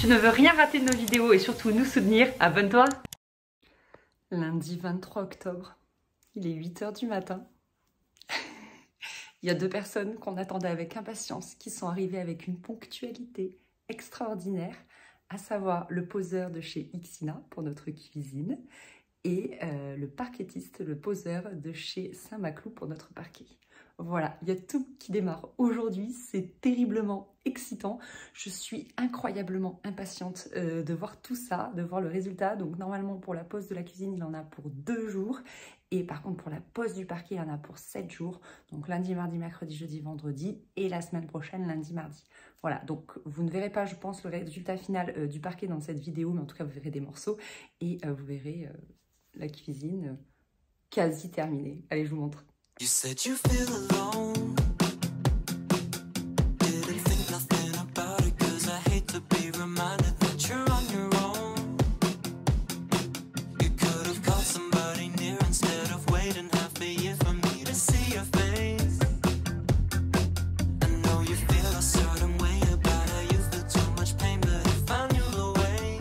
tu ne veux rien rater de nos vidéos et surtout nous soutenir, abonne-toi. Lundi 23 octobre, il est 8 h du matin. Il y a 2 personnes qu'on attendait avec impatience qui sont arrivées avec une ponctualité extraordinaire, à savoir le poseur de chez Ixina pour notre cuisine et le parquetiste, le poseur de chez Saint-Maclou pour notre parquet. Voilà, il y a tout qui démarre aujourd'hui, c'est terriblement excitant. Je suis incroyablement impatiente de voir tout ça, de voir le résultat. Donc normalement pour la pose de la cuisine, il en a pour 2 jours. Et par contre pour la pose du parquet, il en a pour 7 jours. Donc lundi, mardi, mercredi, jeudi, vendredi et la semaine prochaine, lundi, mardi. Voilà, donc vous ne verrez pas, je pense, le résultat final du parquet dans cette vidéo, mais en tout cas vous verrez des morceaux et vous verrez la cuisine quasi terminée. Allez, je vous montre. You said you feel alone. Didn't think nothing about it, 'cause I hate to be reminded that you're on your own. You could have called somebody near instead of waiting half a year for me to see your face. I know you feel a certain way about how you feel too much pain, but if I knew the way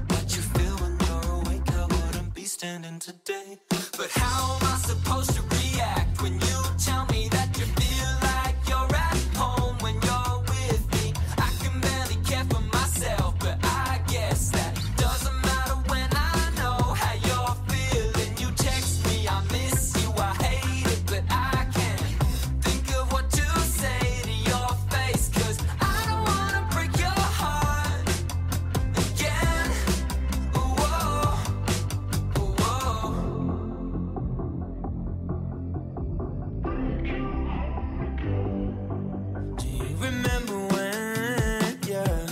that you feel when you're awake, I wouldn't be standing today. But how am I supposed to react when you tell me that you feel like you're at home when you're with me? I can barely care for myself, but I guess that doesn't matter when I know how you're feeling. You text me, I miss you, I hate it, but I can't think of what to say to your face, 'cause I don't wanna break your heart again. Whoa, whoa. Remember when, yeah,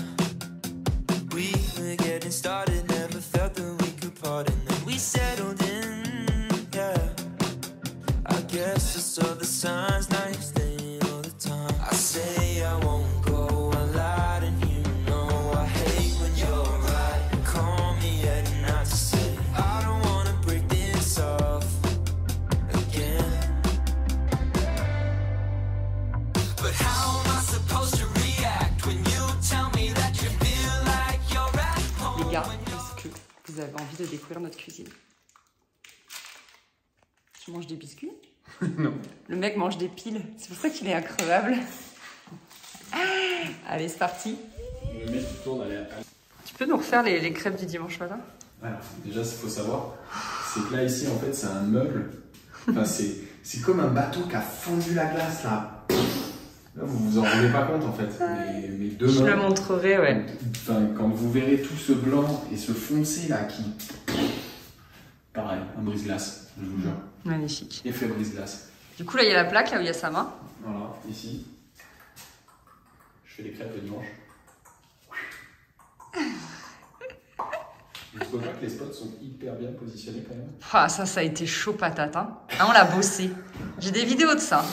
we were getting started, never felt that we could part, and then we settled in, yeah. I guess I saw the signs, now you're staying all the time. I say I won't go, I lied, and you know I hate when you're right. Call me at night to say I don't wanna break this off again. But how am I supposed to react when you tell me that you feel like you're at home? Les gars, est-ce que vous avez envie de découvrir notre cuisine? Tu manges des biscuits? Non. Le mec mange des piles, c'est pour ça qu'il est increvable. Allez, c'est parti. Le mec qui tourne, Tu peux nous refaire les crêpes du dimanche matin? Alors, déjà, ce qu'il faut savoir, c'est que là, ici, en fait, c'est un meuble. Enfin, c'est comme un bateau qui a fondu la glace, là. Là, vous vous en rendez pas compte, en fait. Mais demain, je le montrerai, ouais. Enfin, quand vous verrez tout ce blanc et ce foncé, là, qui... Pareil, un brise-glace, je vous jure. Magnifique. Effet brise-glace. Du coup, là, il y a la plaque, là où il y a sa main. Voilà, ici. Je fais les crêpes le dimanche. Je trouve pas que les spots sont hyper bien positionnés quand même. Ah, ça a été chaud patate, hein. Ah, on l'a bossé. J'ai des vidéos de ça.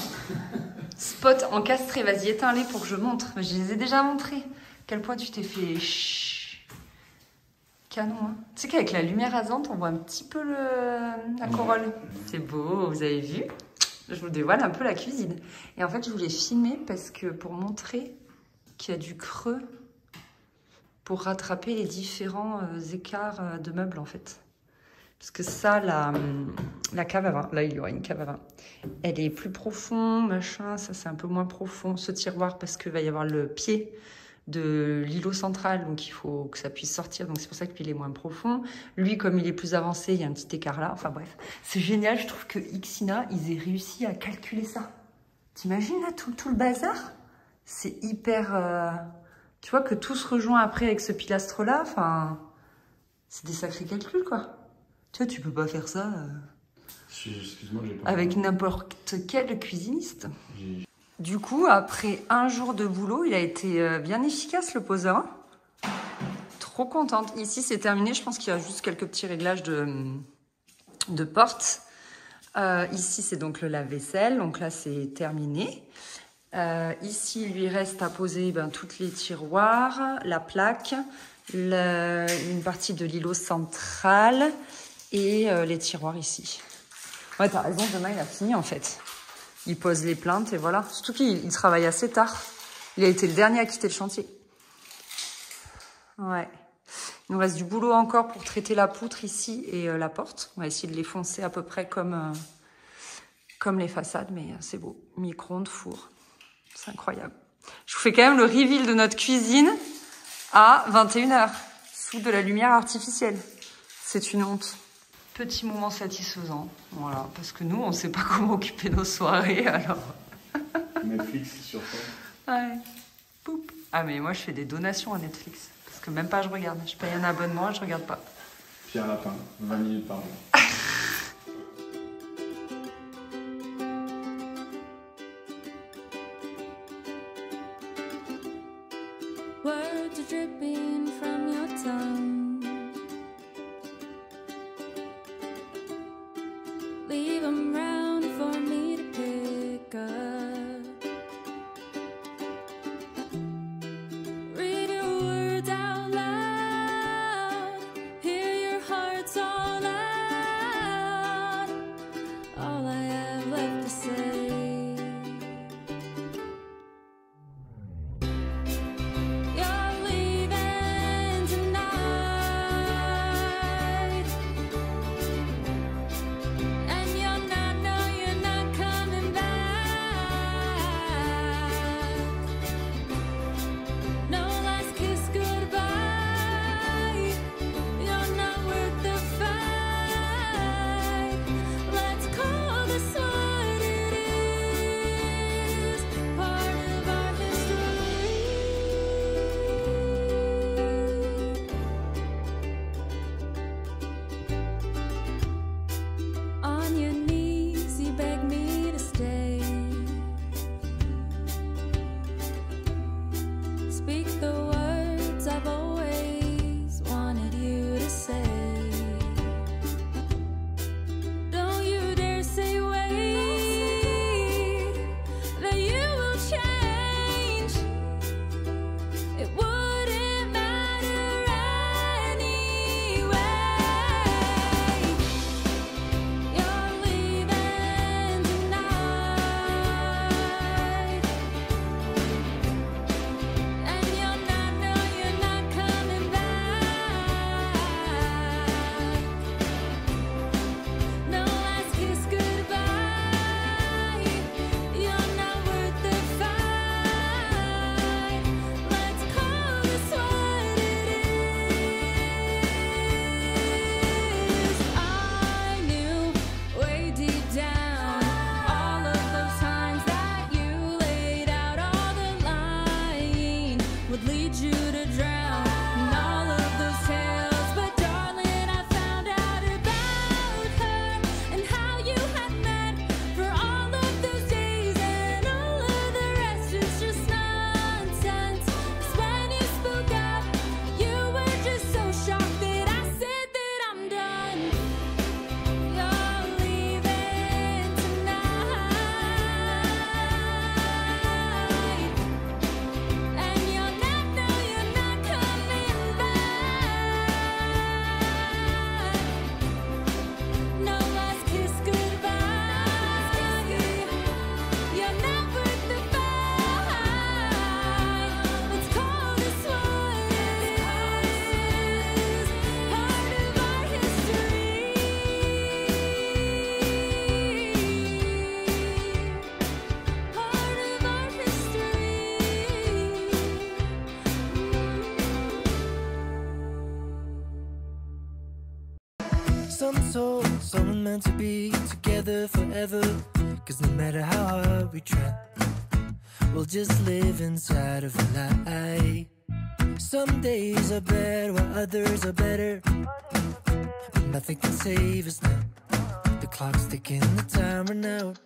Spot encastré, vas-y, éteins-les pour que je montre. Je les ai déjà montrés. Quel point tu t'es fait canon, hein. Tu sais qu'avec la lumière rasante, on voit un petit peu la corolle. C'est beau, vous avez vu? Je vous dévoile un peu la cuisine. Et en fait, je voulais filmer parce que pour montrer qu'il y a du creux pour rattraper les différents écarts de meubles, en fait. Parce que ça, la cave à vin, là, il y aura une cave à vin. Elle est plus profonde, machin, ça, c'est un peu moins profond. Ce tiroir, parce qu'il va y avoir le pied de l'îlot central, donc il faut que ça puisse sortir, donc c'est pour ça que il est moins profond. Lui, comme il est plus avancé, il y a un petit écart là. Enfin bref, c'est génial, je trouve que Ixina, ils aient réussi à calculer ça. T'imagines là, tout le bazar? C'est hyper... Tu vois que tout se rejoint après avec ce pilastre-là, enfin... C'est des sacrés calculs, quoi. Tu vois, tu peux pas faire ça Excuse-moi, j'ai pas... avec n'importe quel cuisiniste. Du coup, après un jour de boulot, il a été bien efficace, le poseur. Hein, trop contente. Ici, c'est terminé. Je pense qu'il y a juste quelques petits réglages de porte. Ici, c'est donc le lave-vaisselle. Donc là, c'est terminé. Ici, il lui reste à poser toutes les tiroirs, la plaque, une partie de l'îlot central et les tiroirs ici. Ouais, t'as raison, demain, il a fini en fait. Il pose les plaintes et voilà. Surtout qu'il travaille assez tard. Il a été le dernier à quitter le chantier. Ouais. Il nous reste du boulot encore pour traiter la poutre ici et la porte. On va essayer de les foncer à peu près comme les façades, mais c'est beau. Micro-ondes, four. C'est incroyable. Je vous fais quand même le reveal de notre cuisine à 21h, sous de la lumière artificielle. C'est une honte. Petit moment satisfaisant, voilà, parce que nous, on ne sait pas comment occuper nos soirées, alors... Netflix sur ça. Ouais. Poup. Ah, mais moi, je fais des donations à Netflix, parce que même pas je regarde. Je paye un abonnement et je regarde pas. Pierre Lapin, 20 minutes par mois. Words are dripping from your tongue. Leave them round for me to pick up. Read your words out loud. Hear your hearts all out. All I have left to say. Some souls are meant to be together forever. Cause no matter how hard we try, we'll just live inside of a lie. Some days are bad while others are better, but nothing can save us now. The clock's ticking, the time run out.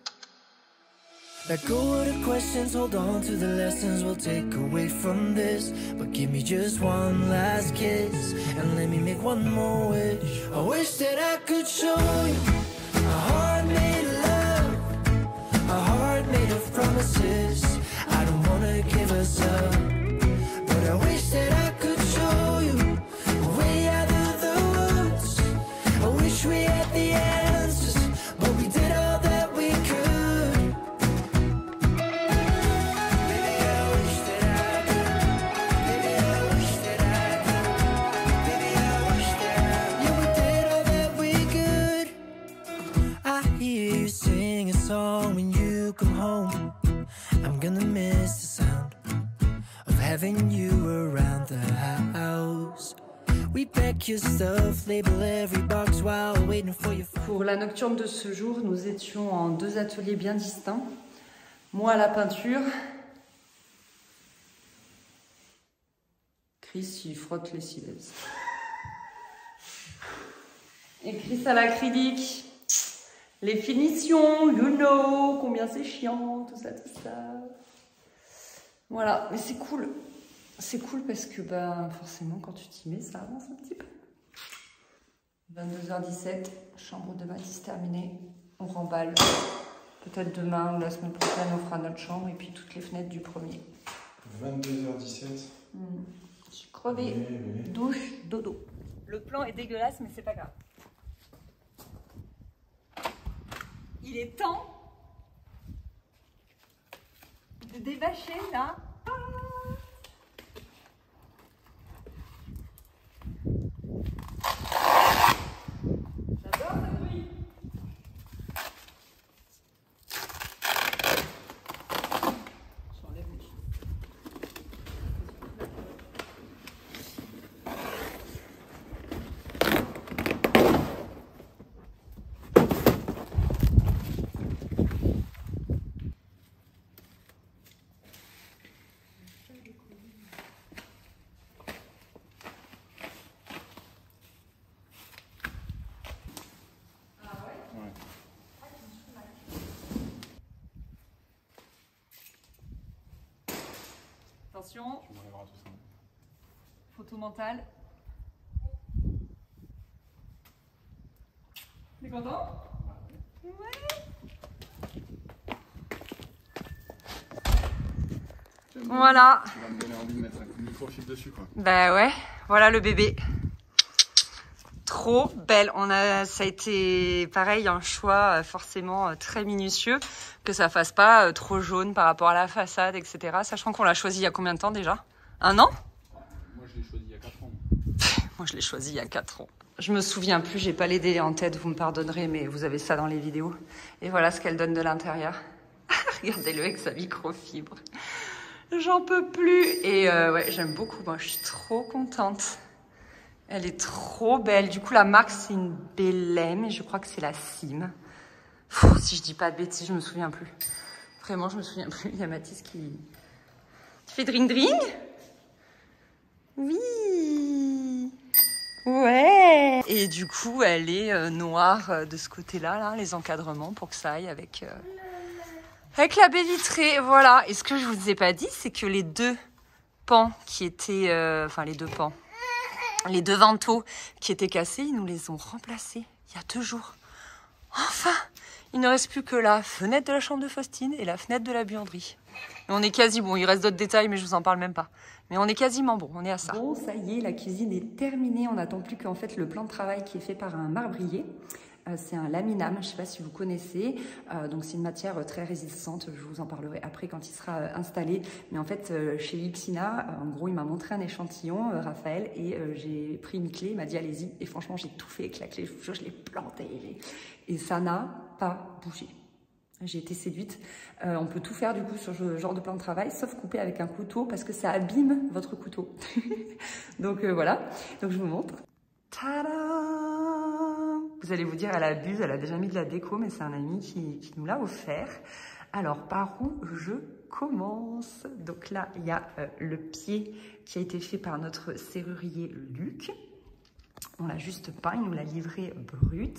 Let go of the questions, hold on to the lessons we'll take away from this. But give me just one last kiss, and let me make one more wish. I wish that I could show you a heart made of love, a heart made of promises. I don't wanna give us up, but I wish that I could show you a way out of the woods. I wish we had the answers, but we did all that we could. Baby, I wish that I could. Baby, I wish that I could. song when you come home. I'm gonna miss the sound of having you around the house. We pack your stuff, label every box while waiting for your phone. Pour la nocturne de ce jour, nous étions en 2 ateliers bien distincts. Moi à la peinture. Chris, il frotte les cils. Et Chris à l'acrylique. Les finitions, you know, combien c'est chiant, tout ça, tout ça. Voilà, mais c'est cool. C'est cool parce que ben, forcément, quand tu t'y mets, ça avance un petit peu. 22h17, chambre de Mathis terminée. On remballe. Peut-être demain ou la semaine prochaine, on fera notre chambre et puis toutes les fenêtres du premier. 22h17. Je suis crevée. Oui. Douche, dodo. Le plan est dégueulasse, mais c'est pas grave. Il est temps de débâcher là. J'adore ce bruit. J'enlève les choses. Attention, Tu m'enlèveras tout ça. photo mentale. T'es content? Voilà. Tu vas me donner envie de mettre un coup de microfibre dessus, quoi. Bah ouais, voilà le bébé. Trop belle. Ça a été pareil, un choix forcément très minutieux, que ça fasse pas trop jaune par rapport à la façade, etc. Sachant qu'on l'a choisi il y a combien de temps déjà? 1 an? Moi, je l'ai choisi il y a 4 ans. Moi, je l'ai choisi il y a 4 ans. Je me souviens plus, j'ai pas les délais en tête, vous me pardonnerez, mais vous avez ça dans les vidéos. Et voilà ce qu'elle donne de l'intérieur. Regardez-le avec sa microfibre. J'en peux plus. Et ouais, j'aime beaucoup. Moi, je suis trop contente. Elle est trop belle. Du coup, la marque, c'est une Bellem. Et je crois que c'est la Cime. Si je dis pas de bêtises, je me souviens plus. Vraiment, je me souviens plus. Il y a Mathis qui... Tu fais drink drink? Oui. Ouais. Et du coup, elle est noire de ce côté-là, là, les encadrements, pour que ça aille avec la baie vitrée. Voilà. Et ce que je vous ai pas dit, c'est que les 2 pans qui étaient... Enfin, les 2 pans. Les 2 vantaux qui étaient cassés, ils nous les ont remplacés il y a 2 jours. Enfin, il ne reste plus que la fenêtre de la chambre de Faustine et la fenêtre de la buanderie. Et on est quasi bon, il reste d'autres détails, mais je vous en parle même pas. Mais on est quasiment bon, on est à ça. Bon, ça y est, la cuisine est terminée. On n'attend plus qu'en fait le plan de travail qui est fait par un marbrier. C'est un laminam, je ne sais pas si vous connaissez. Donc c'est une matière très résistante. Je vous en parlerai après quand il sera installé. Mais en fait, chez Ixina, en gros, il m'a montré un échantillon, Raphaël, et j'ai pris une clé. Il m'a dit allez-y. Et franchement, j'ai tout fait avec la clé. Je vous jure, je l'ai plantée. Et ça n'a pas bougé. J'ai été séduite. On peut tout faire du coup sur ce genre de plan de travail, sauf couper avec un couteau parce que ça abîme votre couteau. Donc voilà. Donc je vous montre. Tadam! Vous allez vous dire, elle abuse, elle a déjà mis de la déco, mais c'est un ami qui nous l'a offert. Alors, par où je commence? Donc là, il y a le pied qui a été fait par notre serrurier Luc. On l'a juste peint, il nous l'a livré brut.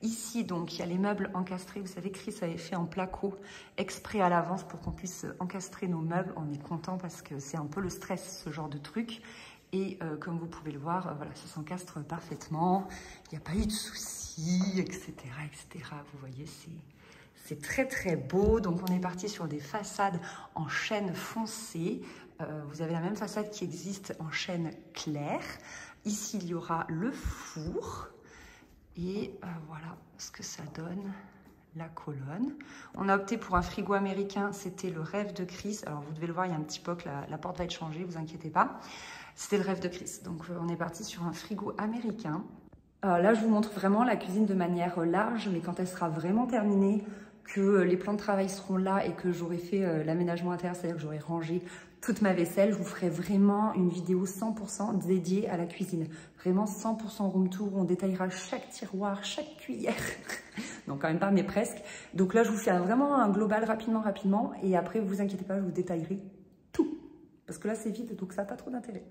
Ici, donc, il y a les meubles encastrés. Vous savez, Chris avait fait en placo exprès à l'avance pour qu'on puisse encastrer nos meubles. On est content parce que c'est un peu le stress, ce genre de truc. Et comme vous pouvez le voir, voilà, ça s'encastre parfaitement. Il n'y a pas eu de soucis, etc., etc. Vous voyez, c'est très, très beau. Donc, on est parti sur des façades en chêne foncé. Vous avez la même façade qui existe en chêne clair. Ici, il y aura le four. Et voilà ce que ça donne, la colonne. On a opté pour un frigo américain. C'était le rêve de Chris. Alors, vous devez le voir, il y a un petit poc. La porte va être changée, vous inquiétez pas. C'était le rêve de Chris. Donc, on est parti sur un frigo américain. Là, je vous montre vraiment la cuisine de manière large, mais quand elle sera vraiment terminée, que les plans de travail seront là et que j'aurai fait l'aménagement intérieur, c'est-à-dire que j'aurai rangé toute ma vaisselle, je vous ferai vraiment une vidéo 100% dédiée à la cuisine. Vraiment 100% room tour, on détaillera chaque tiroir, chaque cuillère. Non, quand même pas, mais presque. Donc là, je vous fais vraiment un global rapidement. Et après, vous inquiétez pas, je vous détaillerai tout. Parce que là, c'est vide, donc ça n'a pas trop d'intérêt.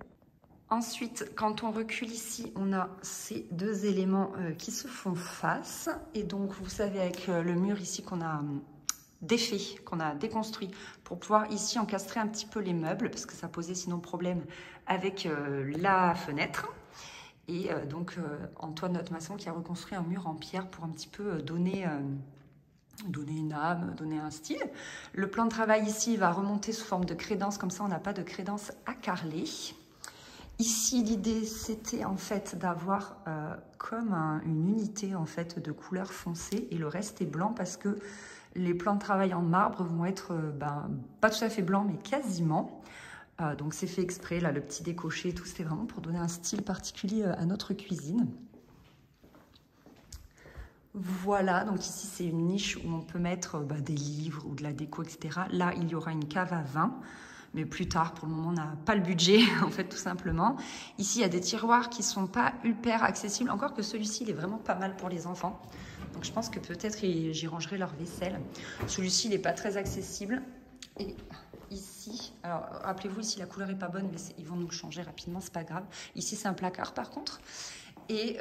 Ensuite, quand on recule ici, on a ces deux éléments qui se font face. Et donc, vous savez, avec le mur ici qu'on a défait, qu'on a déconstruit, pour pouvoir ici encastrer un petit peu les meubles, parce que ça posait sinon problème avec la fenêtre. Et donc, Antoine, notre maçon, qui a reconstruit un mur en pierre pour un petit peu donner une âme, donner un style. Le plan de travail ici va remonter sous forme de crédence, comme ça on n'a pas de crédence à carreler. Ici, l'idée, c'était en fait d'avoir comme une unité en fait de couleur foncée et le reste est blanc parce que les plans de travail en marbre vont être pas tout à fait blancs, mais quasiment. Donc c'est fait exprès, là, le petit décoché et tout, c'était vraiment pour donner un style particulier à notre cuisine. Voilà, donc ici c'est une niche où on peut mettre des livres ou de la déco, etc. Là, il y aura une cave à vin. Mais plus tard, pour le moment, on n'a pas le budget, en fait, tout simplement. Ici, il y a des tiroirs qui ne sont pas hyper accessibles, encore que celui-ci, il est vraiment pas mal pour les enfants. Donc, je pense que peut-être j'y rangerai leur vaisselle. Celui-ci, il n'est pas très accessible. Et ici, alors, rappelez-vous, ici, la couleur n'est pas bonne, mais ils vont nous le changer rapidement, c'est pas grave. Ici, c'est un placard, par contre. Et,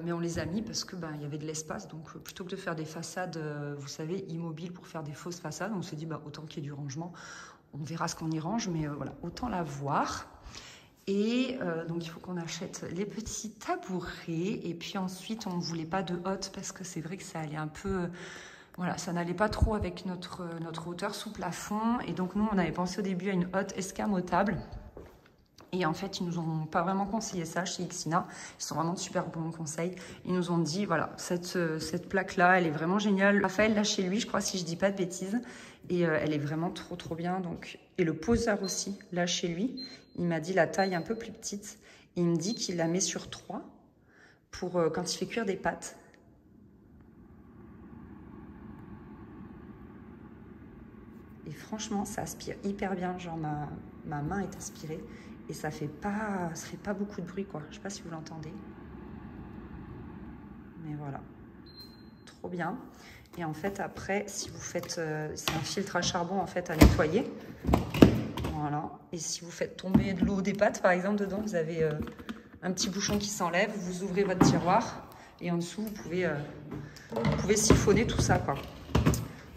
mais on les a mis parce que il y avait de l'espace. Donc, plutôt que de faire des façades, vous savez, immobiles pour faire des fausses façades, on s'est dit, autant qu'il y ait du rangement. On verra ce qu'on y range, mais voilà, autant la voir. Et donc, il faut qu'on achète les petits tabourets. Et puis ensuite, on ne voulait pas de hotte parce que c'est vrai que ça allait un peu... Voilà, ça n'allait pas trop avec notre hauteur sous plafond. Et donc, nous, on avait pensé au début à une hotte escamotable. Et en fait, ils nous ont pas vraiment conseillé ça chez Ixina. Ils sont vraiment de super bons conseils. Ils nous ont dit, voilà, cette plaque-là, elle est vraiment géniale. Raphaël l'a chez lui, je crois, si je dis pas de bêtises. Et elle est vraiment trop bien. Donc, et le poseur aussi, là chez lui, il m'a dit la taille un peu plus petite. Et il me dit qu'il la met sur 3 pour quand il fait cuire des pâtes. Et franchement, ça aspire hyper bien. Genre, ma main est aspirée. Et ça fait pas beaucoup de bruit, quoi. Je sais pas si vous l'entendez. Mais voilà. Trop bien. Et en fait, après, si vous faites... c'est un filtre à charbon, en fait, à nettoyer. Voilà. Et si vous faites tomber de l'eau des pâtes, par exemple, dedans, vous avez un petit bouchon qui s'enlève. Vous ouvrez votre tiroir. Et en dessous, vous pouvez siphonner tout ça, quoi.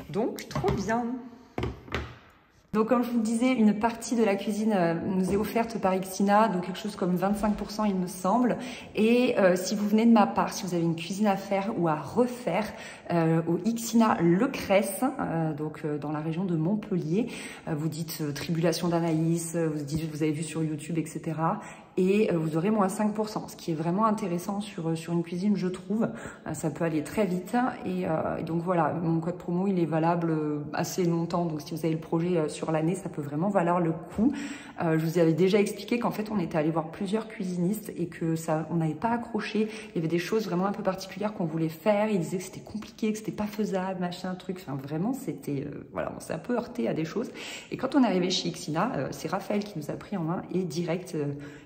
Donc, trop bien. Donc, comme je vous le disais, une partie de la cuisine nous est offerte par Ixina, donc quelque chose comme 25%, il me semble. Et si vous venez de ma part, si vous avez une cuisine à faire ou à refaire, au Ixina Le Cresse, donc dans la région de Montpellier, vous dites Tribulation d'Anaïs, vous dites vous avez vu sur YouTube, etc. Et vous aurez moins 5%, ce qui est vraiment intéressant sur une cuisine, je trouve. Ça peut aller très vite. Et donc voilà, mon code promo, il est valable assez longtemps. Donc si vous avez le projet sur l'année, ça peut vraiment valoir le coup. Je vous avais déjà expliqué qu'en fait, on était allé voir plusieurs cuisinistes et que on n'avait pas accroché. Il y avait des choses vraiment un peu particulières qu'on voulait faire. Ils disaient que c'était compliqué, que c'était pas faisable, machin, truc. Enfin, vraiment, c'était... voilà, on s'est un peu heurté à des choses. Et quand on est arrivé chez Ixina, c'est Raphaël qui nous a pris en main et direct...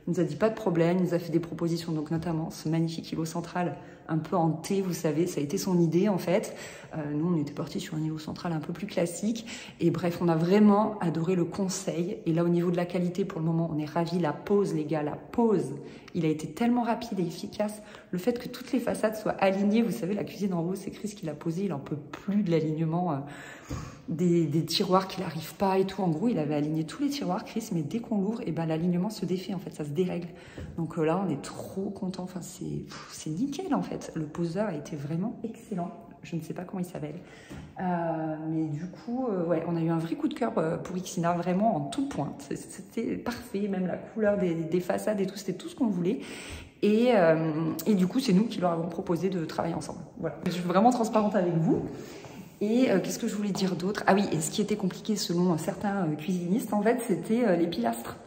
il nous a dit pas de problème, il nous a fait des propositions, donc notamment ce magnifique îlot central un peu en T, vous savez, ça a été son idée en fait. Nous, on était partis sur un îlot central un peu plus classique. Et bref, on a vraiment adoré le conseil. Et là, au niveau de la qualité, pour le moment, on est ravis. La pose, les gars, la pose, il a été tellement rapide et efficace. Le fait que toutes les façades soient alignées, vous savez, la cuisine en haut, c'est Chris qui l'a posé, il en peut plus de l'alignement des tiroirs qu'il n'arrive pas et tout. En gros, il avait aligné tous les tiroirs, Chris, mais dès qu'on l'ouvre, l'alignement se défait, en fait, ça se dérègle. Donc là, on est trop contents. Enfin, c'est nickel, en fait. Le poseur a été vraiment excellent. Je ne sais pas comment il s'appelle. Mais du coup, ouais, on a eu un vrai coup de cœur pour Ixina, vraiment en toute pointe. C'était parfait, même la couleur des façades et tout, c'était tout ce qu'on voulait. Et du coup, c'est nous qui leur avons proposé de travailler ensemble. Voilà, je suis vraiment transparente avec vous. Et qu'est-ce que je voulais dire d'autre? Ah oui, et ce qui était compliqué selon certains cuisinistes, en fait, c'était les pilastres.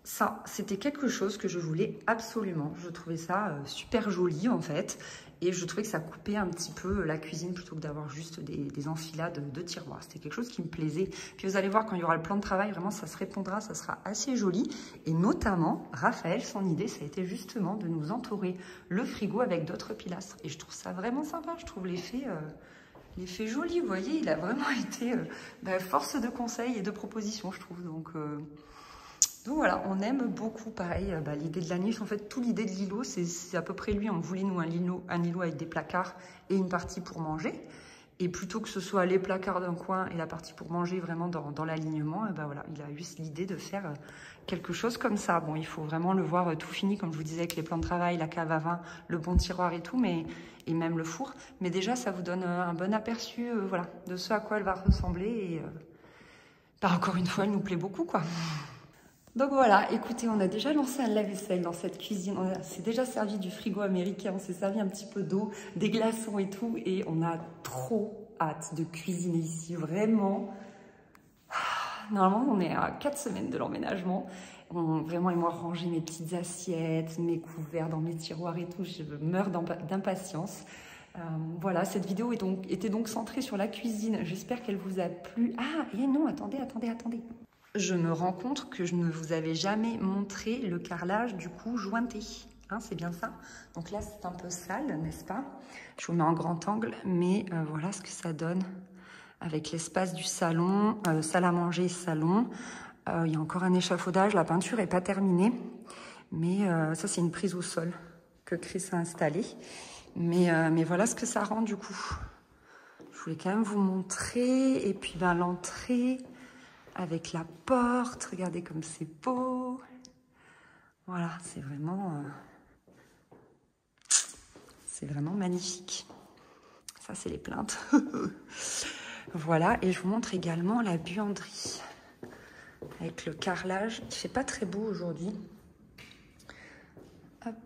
ça, c'était quelque chose que je voulais absolument. Je trouvais ça super joli en fait. Et je trouvais que ça coupait un petit peu la cuisine plutôt que d'avoir juste des enfilades de tiroirs. C'était quelque chose qui me plaisait. Puis vous allez voir, quand il y aura le plan de travail, vraiment, ça se répondra, ça sera assez joli. Et notamment, Raphaël, son idée, ça a été justement de nous entourer le frigo avec d'autres pilastres. Et je trouve ça vraiment sympa. Je trouve l'effet joli. Vous voyez, il a vraiment été force de conseil et de proposition, je trouve. Donc voilà, on aime beaucoup, pareil, l'idée de la niche. En fait, toute l'idée de l'îlot, c'est à peu près lui. On voulait, nous, un îlot avec des placards et une partie pour manger. Et plutôt que ce soit les placards d'un coin et la partie pour manger vraiment dans l'alignement, voilà, il a eu l'idée de faire quelque chose comme ça. Bon, il faut vraiment le voir tout fini, comme je vous disais, avec les plans de travail, la cave à vin, le bon tiroir et tout, et même le four. Mais déjà, ça vous donne un bon aperçu voilà, de ce à quoi elle va ressembler. Et encore une fois, elle nous plaît beaucoup, quoi. Donc voilà, écoutez, on a déjà lancé un lave-vaisselle dans cette cuisine. On s'est déjà servi du frigo américain, on s'est servi un petit peu d'eau, des glaçons et tout. Et on a trop hâte de cuisiner ici, vraiment. Normalement, on est à 4 semaines de l'emménagement. Vraiment, et moi, ranger mes petites assiettes, mes couverts dans mes tiroirs et tout. Je meurs d'impatience. Voilà, cette vidéo était donc centrée sur la cuisine. J'espère qu'elle vous a plu. Ah, et non, attendez. Je me rends compte que je ne vous avais jamais montré le carrelage du coup jointé. Hein, c'est bien ça. Donc là, c'est un peu sale, n'est-ce pas? Je vous mets en grand angle, mais voilà ce que ça donne avec l'espace du salon, salle à manger, salon. Il y a encore un échafaudage, la peinture n'est pas terminée. Mais ça, c'est une prise au sol que Chris a installée. Mais voilà ce que ça rend du coup. Je voulais quand même vous montrer. Et puis l'entrée avec la porte. Regardez comme c'est beau. Voilà, c'est vraiment magnifique. Ça, c'est les plaintes. Voilà, et je vous montre également la buanderie. Avec le carrelage. Il ne fait pas très beau aujourd'hui. Hop.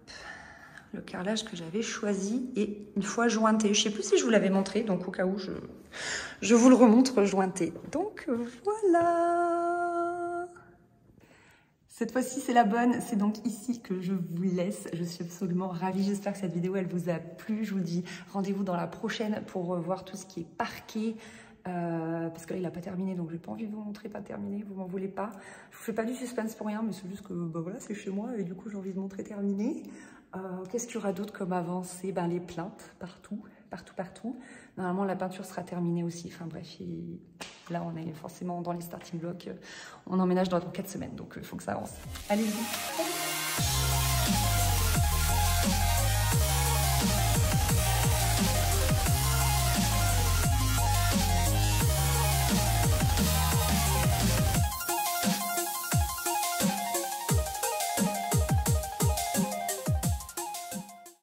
Le carrelage que j'avais choisi et une fois jointé. Je ne sais plus si je vous l'avais montré, donc au cas où je vous le remontre jointé. Donc voilà. Cette fois-ci, c'est la bonne. C'est donc ici que je vous laisse. Je suis absolument ravie. J'espère que cette vidéo, elle vous a plu. Je vous dis rendez-vous dans la prochaine pour voir tout ce qui est parquet. Parce que là, il n'a pas terminé, donc j'ai pas envie de vous montrer pas terminé. Vous m'en voulez pas. Je vous fais pas du suspense pour rien, mais c'est juste que voilà, c'est chez moi et du coup, j'ai envie de montrer terminé. Qu'est-ce qu'il y aura d'autre comme avancée? Les plaintes, partout. Normalement, la peinture sera terminée aussi. Enfin bref, là, on est forcément dans les starting blocks. On emménage dans 4 semaines, donc il faut que ça avance. Allez-y.